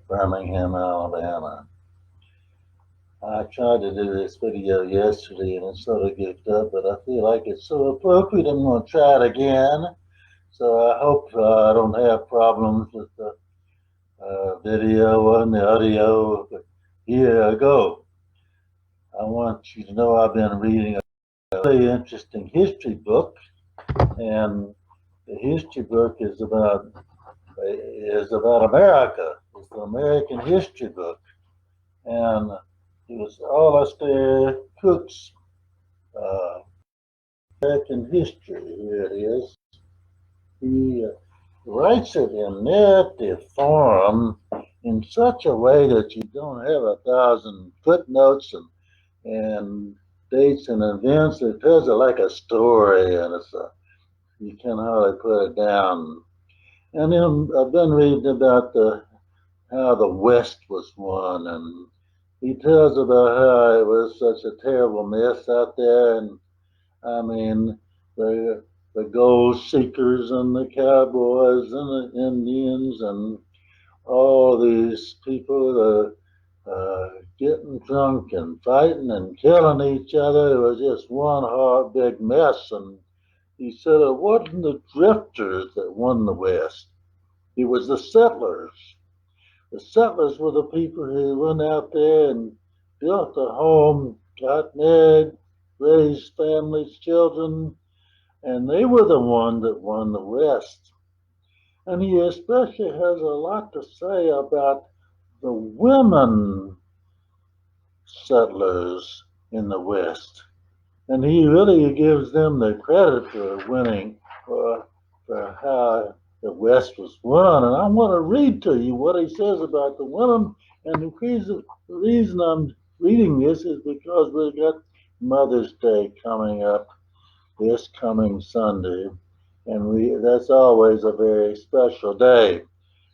Birmingham, Alabama. I tried to do this video yesterday and it sort of goofed up, but I feel like it's so appropriate. I'm going to try it again. So I hope I don't have problems with the video and the audio. But here I go. I want you to know I've been reading a really interesting history book, and the history book is about America. It's the American history book, and it was Alistair Cooke's uh, American history. Here it is. He writes it in narrative form in such a way that you don't have 1,000 footnotes and dates and events. It tells it like a story, and you can hardly put it down. And then I've been reading about how the West was won, and he tells about how it was such a terrible mess out there, and I mean the gold seekers and the cowboys and the Indians and all these people getting drunk and fighting and killing each other. It was just one hard big mess. And he said it wasn't the drifters that won the West. It was the settlers. The settlers were the people who went out there and built a home, got married, raised families, children, and they were the one that won the West. And he especially has a lot to say about the women settlers in the West. And he really gives them the credit for winning, for how the West was won. And I want to read to you what he says about the women. And the reason I'm reading this is because we've got Mother's Day coming up this coming Sunday. And that's always a very special day.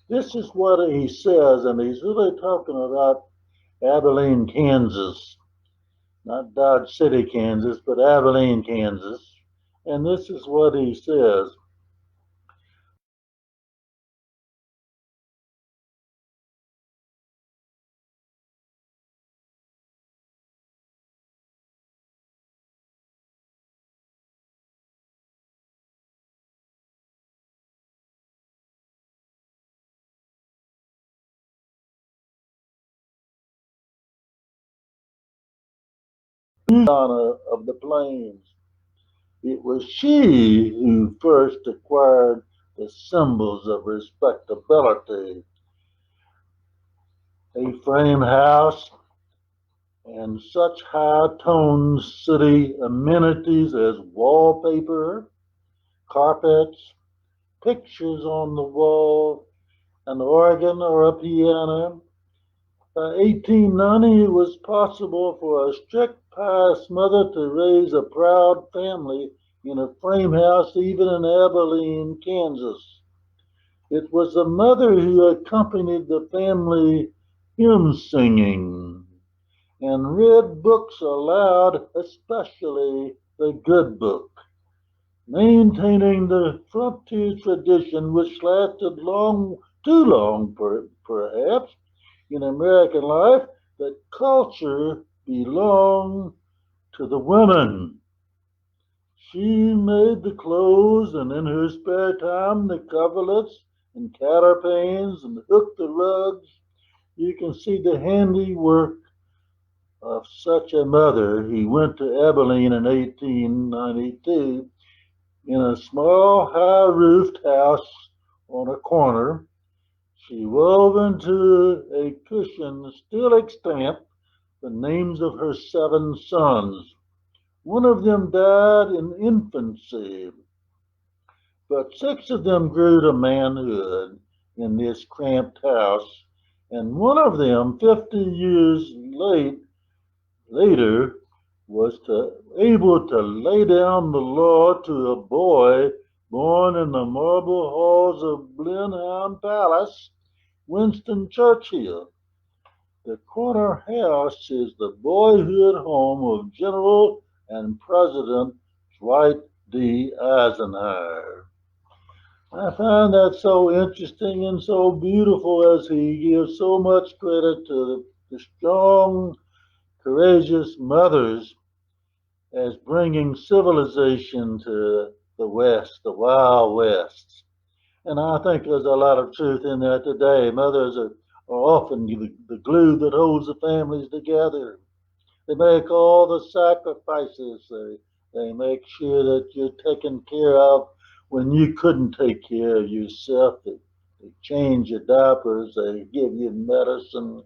This is what he says, and he's really talking about Abilene, Kansas, not Dodge City, Kansas, but Abilene, Kansas. And this is what he says. Honor of the plains. It was she who first acquired the symbols of respectability, a frame house, and such high-toned city amenities as wallpaper, carpets, pictures on the wall, an organ or a piano. By 1890, it was possible for a strict pious mother to raise a proud family in a frame house, even in Abilene, Kansas. It was the mother who accompanied the family hymn singing and read books aloud, especially the good book, maintaining the frontier tradition which lasted too long, perhaps, in American life, that culture belonged to the women. She made the clothes, and in her spare time, the coverlets and counterpanes and hooked the rugs. You can see the handiwork of such a mother. He went to Abilene in 1892 in a small, high roofed house on a corner. She wove into a cushion still extant the names of her 7 sons. One of them died in infancy, but 6 of them grew to manhood in this cramped house, and one of them, 50 years later, was able to lay down the law to a boy born in the marble halls of Blenheim Palace, Winston Churchill. The corner house is the boyhood home of General and President Dwight D. Eisenhower. I find that so interesting and so beautiful as he gives so much credit to the strong, courageous mothers as bringing civilization to the West, the Wild West. And I think there's a lot of truth in that today. Mothers are often the glue that holds the families together. They make all the sacrifices. They make sure that you're taken care of when you couldn't take care of yourself. They change your diapers. They give you medicine.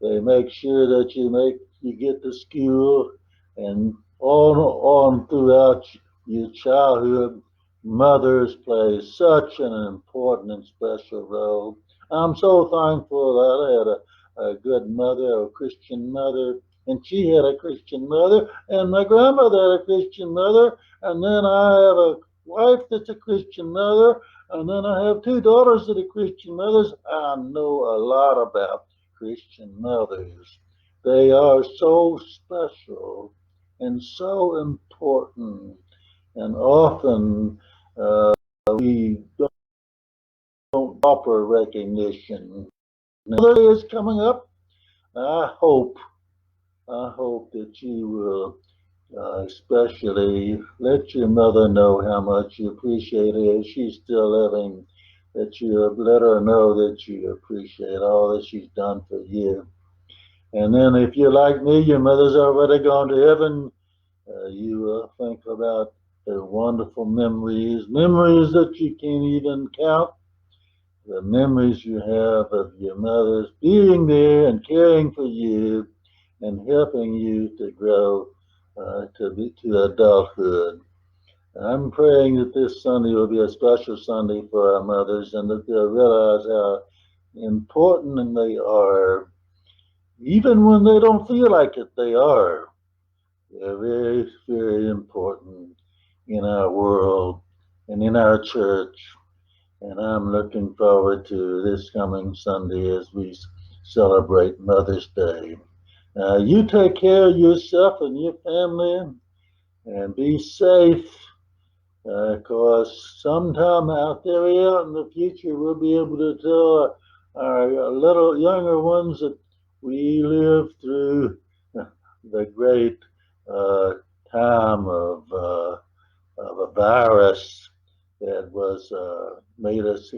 They make sure that you get to school and on throughout your childhood. Mothers play such an important and special role. I'm so thankful that I had a good mother, a Christian mother, and she had a Christian mother, and my grandmother had a Christian mother, and then I have a wife that's a Christian mother, and then I have two daughters that are Christian mothers. I know a lot about Christian mothers. They are so special and so important, and often we don't offer recognition. Another day is coming up. I hope, I hope that you will especially let your mother know how much you appreciate her if she's still living. That you let her know that you appreciate all that she's done for you. And then if you're like me, your mother's already gone to heaven, you think about the wonderful memories, memories that you can't even count, the memories you have of your mother's being there and caring for you and helping you to grow to adulthood. I'm praying that this Sunday will be a special Sunday for our mothers and that they'll realize how important they are, even when they don't feel like it, they are. They're very, very important in our world and in our church. And I'm looking forward to this coming Sunday as we celebrate Mother's Day. You take care of yourself and your family and be safe because sometime out there in the future we'll be able to tell our little younger ones that we lived through the great uh, time of a virus that was made us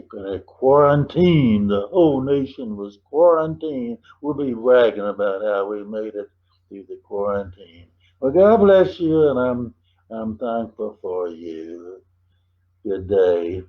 quarantine. The whole nation was quarantined. We'll be bragging about how we made it through the quarantine. Well, God bless you, and I'm thankful for you. Good day.